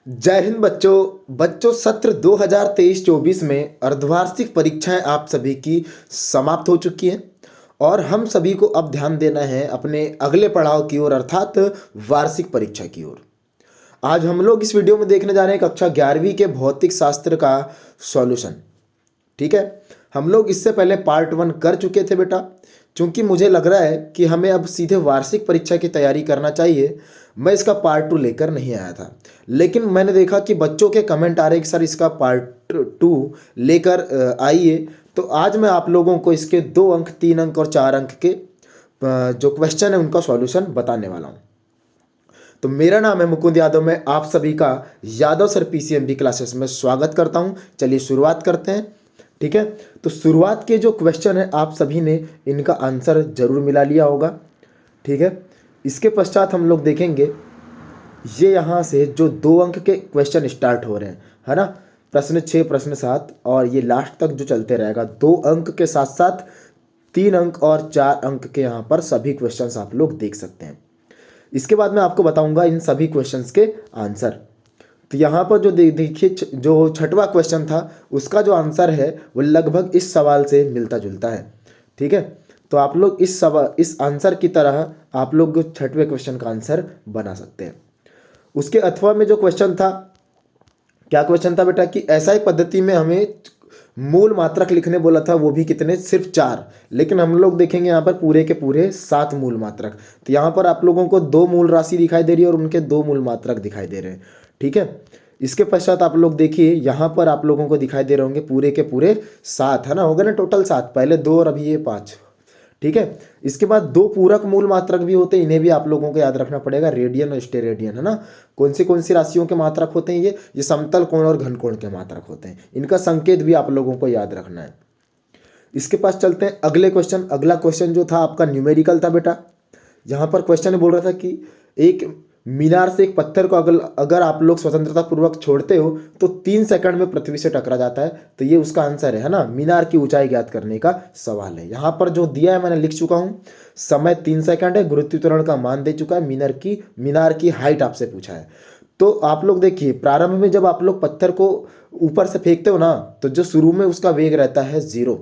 जय हिंद बच्चों सत्र 2023-24 में अर्धवार्षिक परीक्षाएं आप सभी की समाप्त हो चुकी हैं और हम सभी को अब ध्यान देना है अपने अगले पड़ाव की ओर अर्थात वार्षिक परीक्षा की ओर। आज हम लोग इस वीडियो में देखने जा रहे हैं कक्षा 11वीं के भौतिक शास्त्र का सॉल्यूशन। ठीक है, हम लोग इससे पहले पार्ट 1 कर चुके थे बेटा। क्योंकि मुझे लग रहा है कि हमें अब सीधे वार्षिक परीक्षा की तैयारी करना चाहिए, मैं इसका पार्ट 2 लेकर नहीं आया था। लेकिन मैंने देखा कि बच्चों के कमेंट आ रहे कि सर इसका पार्ट 2 लेकर आइए। तो आज मैं आप लोगों को इसके 2 अंक, 3 अंक और 4 अंक के जो क्वेश्चन है उनका सॉल्यूशन बताने वाला हूँ। तो मेरा नाम है मुकुंद यादव, मैं आप सभी का यादव सर पीसीएमबी क्लासेस में स्वागत करता हूँ। चलिए शुरुआत करते हैं। ठीक है, तो शुरुआत के जो क्वेश्चन है आप सभी ने इनका आंसर जरूर मिला लिया होगा। ठीक है, इसके पश्चात हम लोग देखेंगे ये यहाँ से जो 2 अंक के क्वेश्चन स्टार्ट हो रहे हैं, है ना, प्रश्न 6, प्रश्न 7 और ये लास्ट तक जो चलते रहेगा 2 अंक के साथ साथ 3 अंक और 4 अंक के यहाँ पर सभी क्वेश्चंस आप लोग देख सकते हैं। इसके बाद मैं आपको बताऊंगा इन सभी क्वेश्चंस के आंसर। तो यहाँ पर जो देखिए जो छठवां क्वेश्चन था उसका जो आंसर है वो लगभग इस सवाल से मिलता जुलता है। ठीक है, तो आप लोग इस आंसर की तरह आप लोग छठवें क्वेश्चन का आंसर बना सकते हैं। उसके अथवा में जो क्वेश्चन था, क्या क्वेश्चन था बेटा कि ऐसा एक पद्धति में हमें मूल मात्रक लिखने बोला था, वो भी कितने, सिर्फ 4। लेकिन हम लोग देखेंगे यहाँ पर पूरे के पूरे 7 मूल मात्रक। तो यहाँ पर आप लोगों को 2 मूल राशि दिखाई दे रही है और उनके 2 मूल मात्रक दिखाई दे रहे हैं। ठीक है, इसके पश्चात आप लोग देखिए यहाँ पर आप लोगों को दिखाई दे रहे होंगे पूरे के पूरे 7, है ना, हो गए ना टोटल 7, पहले 2 और अभी ये 5। ठीक है, इसके बाद 2 पूरक मूल मात्रक भी होते हैं, इन्हें भी आप लोगों को याद रखना पड़ेगा, रेडियन और स्टेरेडियन, है ना। कौन सी राशियों के मात्रक होते हैं ये समतल कोण और घन कोण के मात्रक होते हैं। इनका संकेत भी आप लोगों को याद रखना है। इसके पास चलते हैं अगले क्वेश्चन। अगला क्वेश्चन जो था आपका न्यूमेरिकल था बेटा। यहाँ पर क्वेश्चन बोल रहा था कि एक मीनार से एक पत्थर को अगर आप लोग स्वतंत्रता पूर्वक छोड़ते हो तो 3 सेकंड में पृथ्वी से टकरा जाता है। तो ये उसका आंसर है ना, मीनार की ऊंचाई ज्ञात करने का सवाल है। यहाँ पर जो दिया है मैंने लिख चुका हूँ, समय 3 सेकंड है, गुरुत्व त्वरण का मान दे चुका है, मीनार की हाइट आपसे पूछा है। तो आप लोग देखिए प्रारंभ में जब आप लोग पत्थर को ऊपर से फेंकते हो ना, तो जो शुरू में उसका वेग रहता है 0।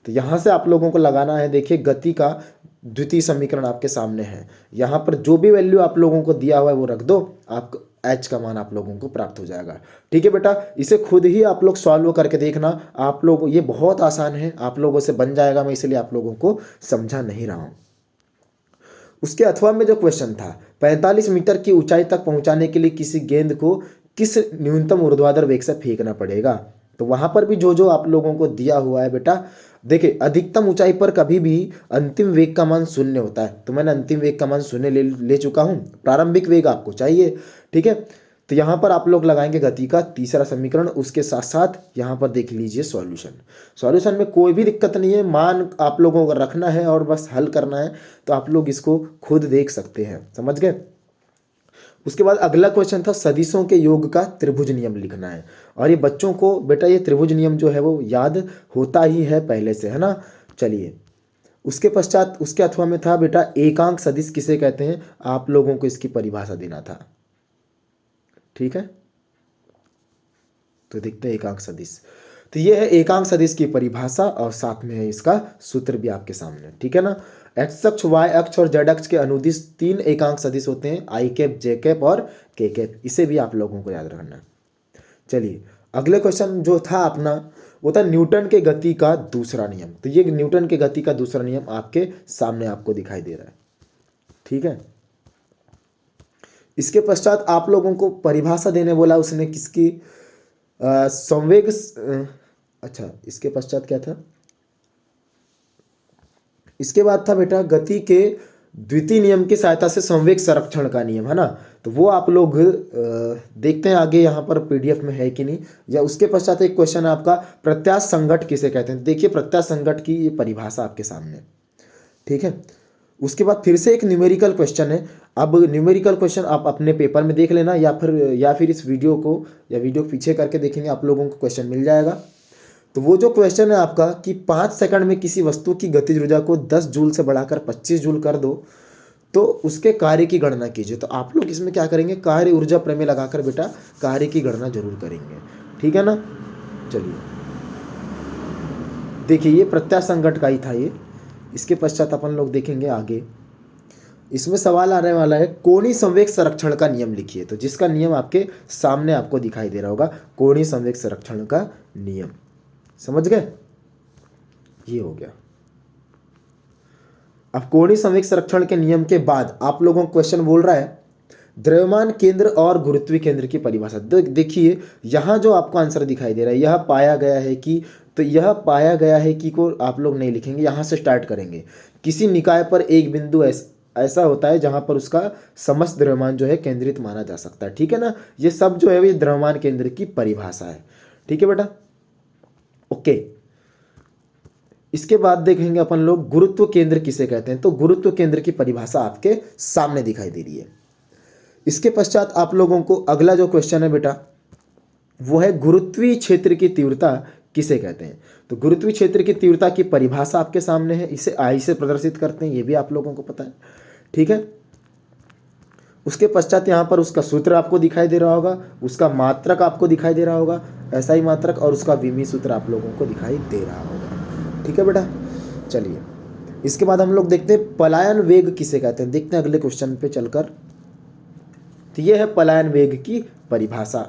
तो यहाँ से आप लोगों को लगाना है, देखिए गति का द्वितीय समीकरण आपके सामने है। यहाँ पर जो भी वैल्यू आप लोगों को दिया हुआ है वो रख दो, आप एच का मान आप लोगों को प्राप्त हो जाएगा। ठीक है बेटा, इसे खुद ही आप लोग सॉल्व करके देखना। आप लोग, ये बहुत आसान है, आप लोगों से बन जाएगा, मैं इसलिए आप लोगों को समझा नहीं रहा हूँ। उसके अथवा में जो क्वेश्चन था, 45 मीटर की ऊंचाई तक पहुंचाने के लिए किसी गेंद को किस न्यूनतम ऊर्ध्वाधर वेग से फेंकना पड़ेगा। तो वहां पर भी जो जो आप लोगों को दिया हुआ है बेटा, देखिए अधिकतम ऊंचाई पर कभी भी अंतिम वेग का मान 0 होता है। तो मैंने अंतिम वेग का मान 0 ले चुका हूं, प्रारंभिक वेग आपको चाहिए। ठीक है, तो यहाँ पर आप लोग लगाएंगे गति का तीसरा समीकरण, उसके साथ साथ यहाँ पर देख लीजिए सॉल्यूशन। सॉल्यूशन में कोई भी दिक्कत नहीं है, मान आप लोगों को रखना है और बस हल करना है। तो आप लोग इसको खुद देख सकते हैं, समझ गए। उसके बाद अगला क्वेश्चन था सदिशों के योग का त्रिभुज नियम लिखना है। और ये बच्चों को बेटा ये त्रिभुज नियम जो है वो याद होता ही है पहले से, है ना। चलिए, उसके पश्चात उसके अथवा में था बेटा एकांक सदिश किसे कहते हैं, आप लोगों को इसकी परिभाषा देना था। ठीक है, तो देखते हैं एकांक सदिश। तो ये है एकांक सदिश की परिभाषा और साथ में है इसका सूत्र भी आपके सामने। ठीक है ना, एक्स अक्ष, वाई अक्ष और जेड अक्ष के अनुदिश 3 एकांक सदिश होते हैं, आई कैप, जे कैप और के कैप। इसे भी आप लोगों को याद रखना है। चलिए, अगले क्वेश्चन जो था अपना वो था न्यूटन के गति का दूसरा नियम। तो ये न्यूटन के गति का दूसरा नियम आपके सामने आपको दिखाई दे रहा है। ठीक है, इसके पश्चात आप लोगों को परिभाषा देने बोला उसने किसकी, संवेग, अच्छा इसके पश्चात क्या था, इसके बाद था बेटा गति के द्वितीय नियम की सहायता से संवेग संरक्षण का नियम, है ना। तो वो आप लोग देखते हैं आगे यहाँ पर पीडीएफ में है कि नहीं। या उसके पश्चात एक क्वेश्चन है आपका प्रत्यास्थ संघट किसे कहते हैं। देखिए प्रत्यास्थ संघट की ये परिभाषा आपके सामने। ठीक है, उसके बाद फिर से एक न्यूमेरिकल क्वेश्चन है। अब न्यूमेरिकल क्वेश्चन आप अपने पेपर में देख लेना या फिर इस वीडियो को या वीडियो पीछे करके देखेंगे, आप लोगों को क्वेश्चन मिल जाएगा। तो वो जो क्वेश्चन है आपका कि 5 सेकंड में किसी वस्तु की गतिज ऊर्जा को 10 जूल से बढ़ाकर 25 जूल कर दो, तो उसके कार्य की गणना कीजिए। तो आप लोग इसमें क्या करेंगे, कार्य ऊर्जा प्रमेय लगाकर बेटा कार्य की गणना जरूर करेंगे, ठीक है ना। चलिए देखिए ये प्रत्यासंगत का ही था ये। इसके पश्चात अपन लोग देखेंगे आगे। इसमें सवाल आने वाला है कोणीय संवेग संरक्षण का नियम लिखिए। तो जिसका नियम आपके सामने आपको दिखाई दे रहा होगा, कोणीय संवेग संरक्षण का नियम, समझ गए, ये हो गया। अब कोणीय संवेग संरक्षण के नियम के बाद आप लोगों को क्वेश्चन बोल रहा है द्रव्यमान केंद्र और गुरुत्वीय केंद्र की परिभाषा। देखिए यहाँ जो आपको आंसर दिखाई दे रहा है, यह पाया गया है कि, तो यह पाया गया है कि को आप लोग नहीं लिखेंगे, यहाँ से स्टार्ट करेंगे। किसी निकाय पर एक बिंदु ऐसा होता है जहां पर उसका समस्त द्रव्यमान जो है केंद्रित माना जा सकता है, ठीक है ना। ये सब जो है ये द्रव्यमान केंद्र की परिभाषा है, ठीक है बेटा, ओके। इसके बाद देखेंगे अपन लोग गुरुत्व केंद्र किसे कहते हैं। तो गुरुत्व केंद्र की परिभाषा आपके सामने दिखाई दे रही है। इसके पश्चात आप लोगों को अगला जो क्वेश्चन है बेटा वो है गुरुत्वीय क्षेत्र की तीव्रता किसे कहते हैं। तो गुरुत्वीय क्षेत्र की तीव्रता की परिभाषा आपके सामने है, इसे आई से प्रदर्शित करते हैं, ये भी आप लोगों को पता है, ठीक है। उसके पश्चात यहाँ पर उसका सूत्र आपको दिखाई दे रहा होगा, उसका मात्रक आपको दिखाई दे रहा होगा, ऐसा ही मात्रक, और उसका विमीय सूत्र आप लोगों को दिखाई दे रहा होगा, ठीक है बेटा। चलिए इसके बाद हम लोग देखते हैं पलायन वेग किसे कहते हैं। देखते हैं अगले क्वेश्चन पे चलकर। तो ये है पलायन वेग की परिभाषा,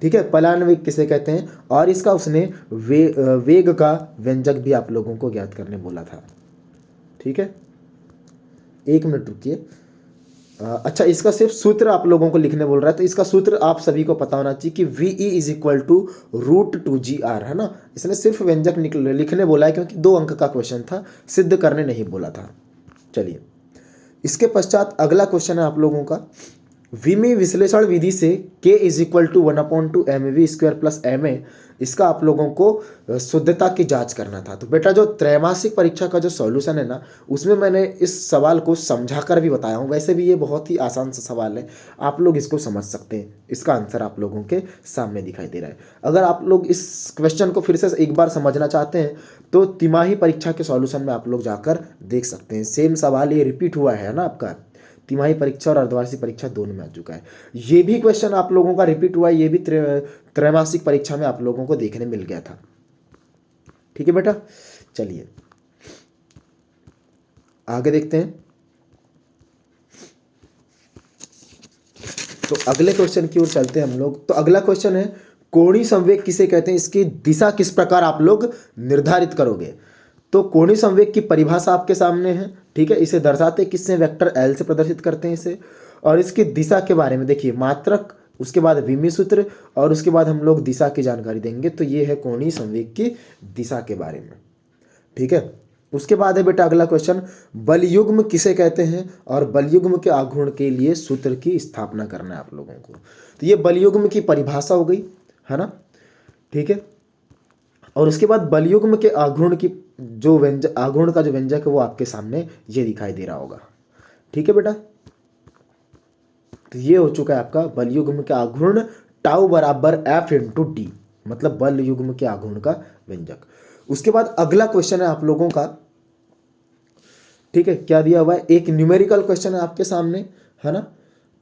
ठीक है। पलायन वेग किसे कहते हैं और इसका उसने वेग का व्यंजक भी आप लोगों को ज्ञात करने बोला था, ठीक है। एक मिनट रुकिए। अच्छा इसका सिर्फ सूत्र आप लोगों को लिखने बोल रहा है, तो इसका सूत्र आप सभी को पता होना चाहिए कि VE = √2GR, है ना। इसने सिर्फ व्यंजक लिखने बोला है क्योंकि 2 अंक का क्वेश्चन था, सिद्ध करने नहीं बोला था। चलिए इसके पश्चात अगला क्वेश्चन है आप लोगों का, विमीय विश्लेषण विधि से K = 1/2 mv² + ma, इसका आप लोगों को शुद्धता की जांच करना था। तो बेटा जो त्रैमासिक परीक्षा का जो सॉल्यूशन है ना, उसमें मैंने इस सवाल को समझाकर भी बताया हूँ। वैसे भी ये बहुत ही आसान सा सवाल है, आप लोग इसको समझ सकते हैं। इसका आंसर आप लोगों के सामने दिखाई दे रहा है। अगर आप लोग इस क्वेश्चन को फिर से एक बार समझना चाहते हैं तो तिमाही परीक्षा के सॉल्यूशन में आप लोग जाकर देख सकते हैं। सेम सवाल ये रिपीट हुआ है ना, आपका तिमाही परीक्षा और अर्धवार्षिक परीक्षा दोनों में आ चुका है। ये भी क्वेश्चन आप लोगों का रिपीट हुआ है, ये भी त्रैमासिक परीक्षा में आप लोगों को देखने मिल गया था, ठीक है बेटा। चलिए आगे देखते हैं। तो अगले क्वेश्चन की ओर चलते हैं हम लोग। तो अगला क्वेश्चन है कोणीय संवेग किसे कहते हैं, इसकी दिशा किस प्रकार आप लोग निर्धारित करोगे। तो कोणीय संवेग की परिभाषा आपके सामने है, ठीक है। इसे दर्शाते किससे, वेक्टर L से प्रदर्शित करते हैं इसे। और इसकी दिशा के बारे में देखिए मात्रक, उसके बाद विमीय सूत्र, और उसके बाद हम लोग दिशा की जानकारी देंगे। तो ये है कोणीय संवेग की दिशा के बारे में, ठीक है। उसके बाद है बेटा अगला क्वेश्चन, बलयुग्म किसे कहते हैं और बलयुग्म के आघूर्ण के लिए सूत्र की स्थापना करना है आप लोगों को। तो ये बलयुग्म की परिभाषा हो गई, है ना, ठीक है। और उसके बाद बलयुग्म के आघूर्ण की जो व्यंजक, आघूर्ण का जो व्यंजक है वो आपके सामने ये दिखाई दे रहा होगा, ठीक है बेटा। तो ये हो चुका है आपका बलयुग्म के आघूर्ण τ = F × d, मतलब बल युग्म के आघूर्ण का व्यंजक। उसके बाद अगला क्वेश्चन है आप लोगों का, ठीक है, क्या दिया हुआ है, एक न्यूमेरिकल क्वेश्चन है आपके सामने, है ना,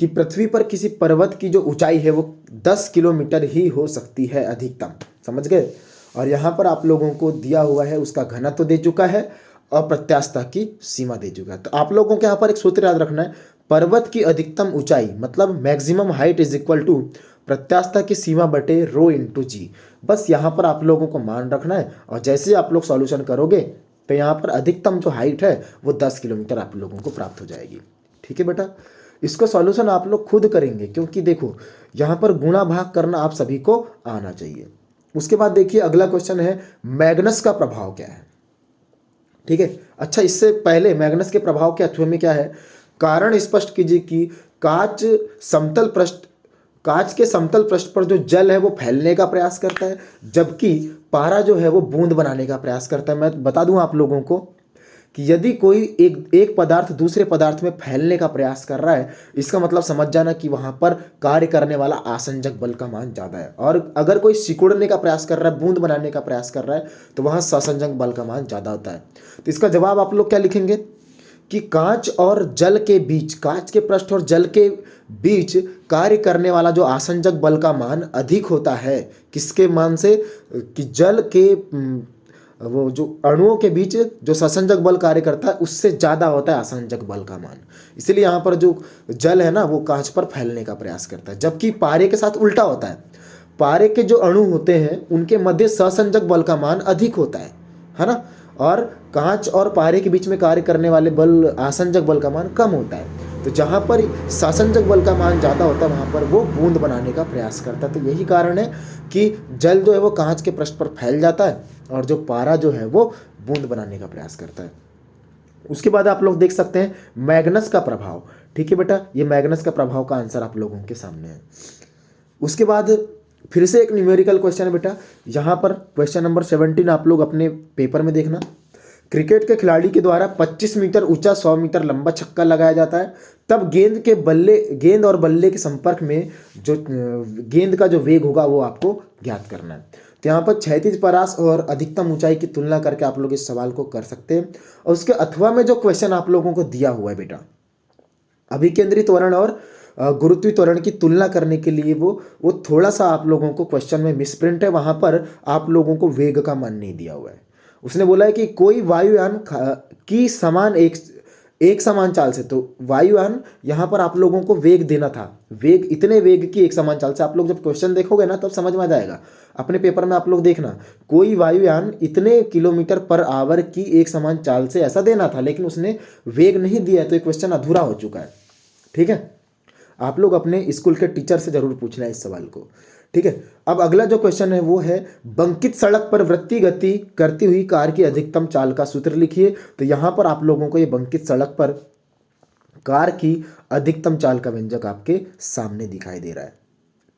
कि पृथ्वी पर किसी पर्वत की जो ऊंचाई है वो 10 किलोमीटर ही हो सकती है अधिकतम, समझ गए। और यहाँ पर आप लोगों को दिया हुआ है उसका घनत्व दे चुका है और प्रत्यास्थता की सीमा दे चुका है। तो आप लोगों को यहाँ पर एक सूत्र याद रखना है, पर्वत की अधिकतम ऊंचाई मतलब मैक्सिमम हाइट = प्रत्यास्थता की सीमा बटे ρ × g। बस यहाँ पर आप लोगों को मान रखना है और जैसे आप लोग सॉल्यूशन करोगे तो यहाँ पर अधिकतम जो हाइट है वो 10 किलोमीटर आप लोगों को प्राप्त हो जाएगी, ठीक है बेटा। इसका सॉल्यूशन आप लोग खुद करेंगे क्योंकि देखो यहाँ पर गुणा भाग करना आप सभी को आना चाहिए। उसके बाद देखिए अगला क्वेश्चन है मैग्नस का प्रभाव क्या है, ठीक है। अच्छा इससे पहले मैग्नस के प्रभाव के अथवा में क्या है, कारण स्पष्ट कीजिए कि कांच के समतल पृष्ठ पर जो जल है वो फैलने का प्रयास करता है, जबकि पारा जो है वो बूंद बनाने का प्रयास करता है। मैं बता दूं आप लोगों को कि यदि कोई एक पदार्थ दूसरे पदार्थ में फैलने का प्रयास कर रहा है, इसका मतलब समझ जाना कि वहां पर कार्य करने वाला आसंजक बल का मान ज्यादा है। और अगर कोई सिकुड़ने का प्रयास कर रहा है, बूंद बनाने का प्रयास कर रहा है, तो वहां ससंजक बल का मान ज्यादा होता है। तो इसका जवाब आप लोग क्या लिखेंगे कि कांच और जल के बीच, कांच के पृष्ठ और जल के बीच कार्य करने वाला जो आसंजक बल का मान अधिक होता है, किसके मान से? कि जल के वो जो अणुओं के बीच जो ससंजक बल कार्य करता है उससे ज़्यादा होता है आसंजक बल का मान। इसलिए यहाँ पर जो जल है ना वो कांच पर फैलने का प्रयास करता है, जबकि पारे के साथ उल्टा होता है। पारे के जो अणु होते हैं उनके मध्य ससंजक बल का मान अधिक होता है ना, और कांच और पारे के बीच में कार्य करने वाले बल, आसंजक बल का मान कम होता है। तो जहाँ पर सासंजक बल का मान ज़्यादा होता है वहाँ पर वो बूंद बनाने का प्रयास करता है। तो यही कारण है कि जल जो है वो कांच के पृष्ठ पर फैल जाता है और जो पारा जो है वो बूंद बनाने का प्रयास करता है। उसके बाद आप लोग देख सकते हैं मैग्नस का प्रभाव। ठीक है बेटा, ये मैग्नस का प्रभाव का आंसर आप लोगों के सामने है। उसके बाद फिर से एक न्यूमेरिकल क्वेश्चन है बेटा, यहाँ पर क्वेश्चन नंबर 17 आप लोग अपने पेपर में देखना। क्रिकेट के खिलाड़ी के द्वारा 25 मीटर ऊंचा 100 मीटर लंबा छक्का लगाया जाता है, तब गेंद और बल्ले के संपर्क में जो गेंद का जो वेग होगा वो आपको ज्ञात करना है। तो यहाँ पर क्षैतिज परास और अधिकतम ऊंचाई की तुलना करके आप लोग इस सवाल को कर सकते हैं। और उसके अथवा में जो क्वेश्चन आप लोगों को दिया हुआ है बेटा, अभिकेंद्रित त्वरण और गुरुत्वीय त्वरण की तुलना करने के लिए वो थोड़ा सा आप लोगों को क्वेश्चन में मिसप्रिंट है, वहाँ पर आप लोगों को वेग का मान नहीं दिया हुआ है। उसने बोला है कि कोई वायुयान की समान एक समान चाल से, तो वायुयान यहाँ पर आप लोगों को वेग देना था, वेग इतने वेग की एक समान चाल से। आप लोग जब क्वेश्चन देखोगे ना तब समझ में आ जाएगा, अपने पेपर में आप लोग देखना, कोई वायुयान इतने किलोमीटर पर आवर की एक समान चाल से, ऐसा देना था, लेकिन उसने वेग नहीं दिया है, तो ये क्वेश्चन अधूरा हो चुका है। ठीक है, आप लोग अपने स्कूल के टीचर से जरूर पूछना है इस सवाल को। ठीक है, अब अगला जो क्वेश्चन है वो है बंकित सड़क पर वृत्तीय गति करती हुई कार की अधिकतम चाल का सूत्र लिखिए। तो यहाँ पर आप लोगों को ये बंकित सड़क पर कार की अधिकतम चाल का व्यंजक आपके सामने दिखाई दे रहा है।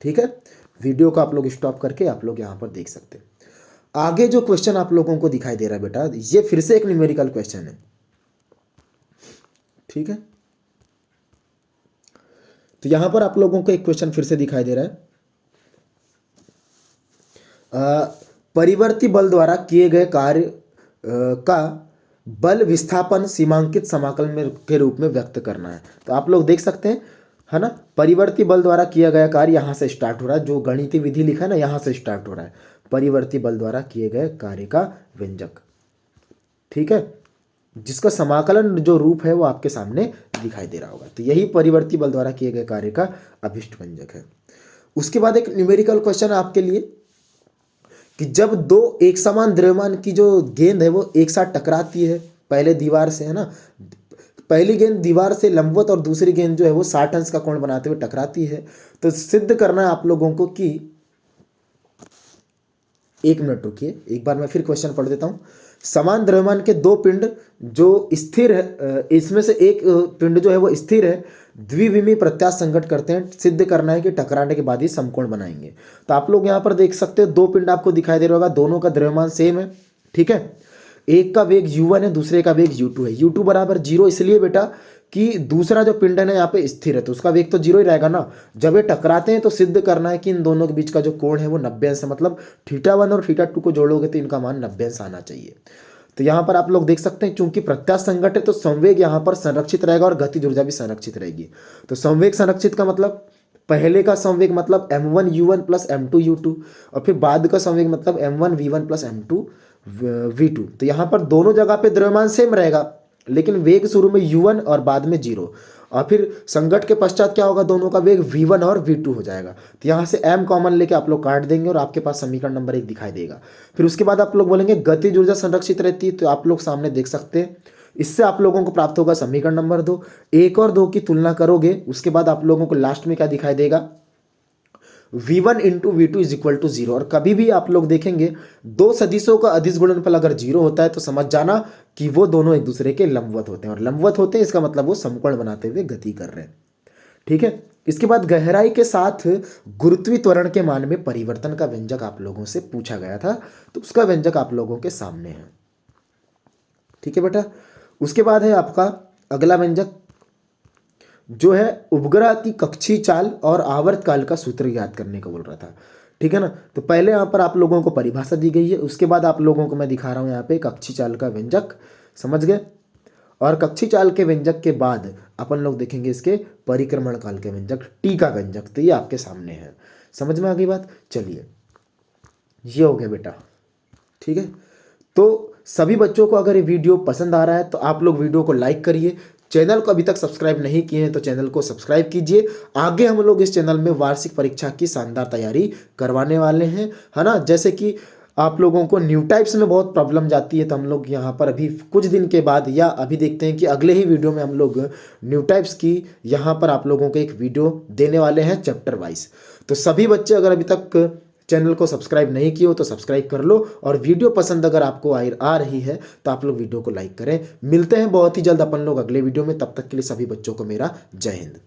ठीक है, वीडियो को आप लोग स्टॉप करके आप लोग यहाँ पर देख सकते हैं। आगे जो क्वेश्चन आप लोगों को दिखाई दे रहा है बेटा, ये फिर से एक न्यूमेरिकल क्वेश्चन है। ठीक है, तो यहां पर आप लोगों को एक क्वेश्चन फिर से दिखाई दे रहा है, परिवर्ती बल द्वारा किए गए कार्य का बल विस्थापन सीमांकित समाकलन में के रूप में व्यक्त करना है। तो आप लोग देख सकते हैं, है ना, परिवर्ती बल द्वारा किया गया कार्य यहाँ से स्टार्ट हो रहा है, जो गणितीय विधि लिखा है ना यहाँ से स्टार्ट हो रहा है, परिवर्ती बल द्वारा किए गए कार्य का व्यंजक। ठीक है, जिसका समाकलन जो रूप है वो आपके सामने दिखाई दे रहा होगा। तो यही परिवर्ती बल द्वारा किए गए कार्य का अभिष्ट व्यंजक है। उसके बाद एक न्यूमेरिकल क्वेश्चन है आपके लिए कि जब दो एक समान द्रव्यमान की जो गेंद है वो एक साथ टकराती है पहले दीवार से, है ना, पहली गेंद दीवार से लंबवत और दूसरी गेंद जो है वो 60 अंश का कोण बनाते हुए टकराती है, तो सिद्ध करना है आप लोगों को कि, एक मिनट रुकिए, एक बार मैं फिर क्वेश्चन पढ़ देता हूं। समान द्रव्यमान के दो पिंड जो स्थिर है, इसमें से एक पिंड जो है वो स्थिर है, द्विविमीय प्रत्यास्थ संघट करते हैं, सिद्ध करना है कि टकराने के बाद ही समकोण बनाएंगे। तो आप लोग यहाँ पर देख सकते हो दो पिंड आपको दिखाई दे रहा होगा, दोनों का द्रव्यमान सेम है। ठीक है, एक का वेग u1 है, दूसरे का वेग u2 है। u2 बराबर 0 इसलिए बेटा कि दूसरा जो पिंड है ना यहाँ पे स्थिर है, तो उसका वेग तो 0 ही रहेगा ना। जब ये टकराते हैं तो सिद्ध करना है कि इन दोनों के बीच का जो कोण है वो 90 अंश है, मतलब θ1 और θ2 को जोड़ोगे तो इनका मान 90 अंश आना चाहिए। तो यहाँ पर आप लोग देख सकते हैं चूंकि प्रत्यास्थ संघट है तो संवेग यहाँ पर संरक्षित रहेगा और गतिज ऊर्जा भी संरक्षित रहेगी। तो संवेग संरक्षित का मतलब पहले का संवेग मतलब m1 u1 plus m2 u2, और फिर बाद का संवेग मतलब m1 v1 plus m2 v2। तो यहाँ पर दोनों जगह पे द्रव्यमान सेम रहेगा, लेकिन वेग शुरू में u1 और बाद में 0, और फिर संघट के पश्चात क्या होगा, दोनों का वेग v1 और v2 हो जाएगा। तो यहाँ से m कॉमन लेके आप लोग काट देंगे और आपके पास समीकरण नंबर 1 दिखाई देगा। फिर उसके बाद आप लोग बोलेंगे गतिज ऊर्जा संरक्षित रहती है, तो आप लोग सामने देख सकते हैं, इससे आप लोगों को प्राप्त होगा समीकरण नंबर 2। 1 और 2 की तुलना करोगे, उसके बाद आप लोगों को लास्ट में क्या दिखाई देगा, v1 into v two is equal to 0। और कभी भी आप लोग देखेंगे दो सदिशों का अदिश गुणनफल अगर 0 होता है तो समझ जाना कि वो दोनों एक दूसरे के लंबवत होते हैं, और लंबवत होते हैं इसका मतलब वो समकोण बनाते हुए गति कर रहे हैं। ठीक है, इसके बाद गहराई के साथ गुरुत्वीय त्वरण के मान में परिवर्तन का व्यंजक आप लोगों से पूछा गया था, तो उसका व्यंजक आप लोगों के सामने है। ठीक है बेटा, उसके बाद है आपका अगला व्यंजक जो है उपग्रह की कक्षीय चाल और आवर्त काल का सूत्र याद करने को बोल रहा था। ठीक है ना, तो पहले यहाँ पर आप लोगों को परिभाषा दी गई है, उसके बाद आप लोगों को मैं दिखा रहा हूँ यहाँ पे कक्षीय चाल का व्यंजक, समझ गए। और कक्षी चाल के व्यंजक के बाद अपन लोग देखेंगे इसके परिक्रमण काल के व्यंजक, टी का व्यंजक। तो ये आपके सामने है। समझ में आ गई बात? चलिए, ये हो गया बेटा। ठीक है, तो सभी बच्चों को अगर ये वीडियो पसंद आ रहा है तो आप लोग वीडियो को लाइक करिए। चैनल को अभी तक सब्सक्राइब नहीं किए हैं तो चैनल को सब्सक्राइब कीजिए। आगे हम लोग इस चैनल में वार्षिक परीक्षा की शानदार तैयारी करवाने वाले हैं, है ना। जैसे कि आप लोगों को न्यू टाइप्स में बहुत प्रॉब्लम जाती है, तो हम लोग यहाँ पर अभी कुछ दिन के बाद या अभी देखते हैं कि अगले ही वीडियो में हम लोग न्यू टाइप्स की यहाँ पर आप लोगों को एक वीडियो देने वाले हैं चैप्टर वाइज। तो सभी बच्चे अगर अभी तक चैनल को सब्सक्राइब नहीं किए हो तो सब्सक्राइब कर लो, और वीडियो पसंद अगर आपको आ रही है तो आप लोग वीडियो को लाइक करें। मिलते हैं बहुत ही जल्द अपन लोग अगले वीडियो में। तब तक के लिए सभी बच्चों को मेरा जय हिंद।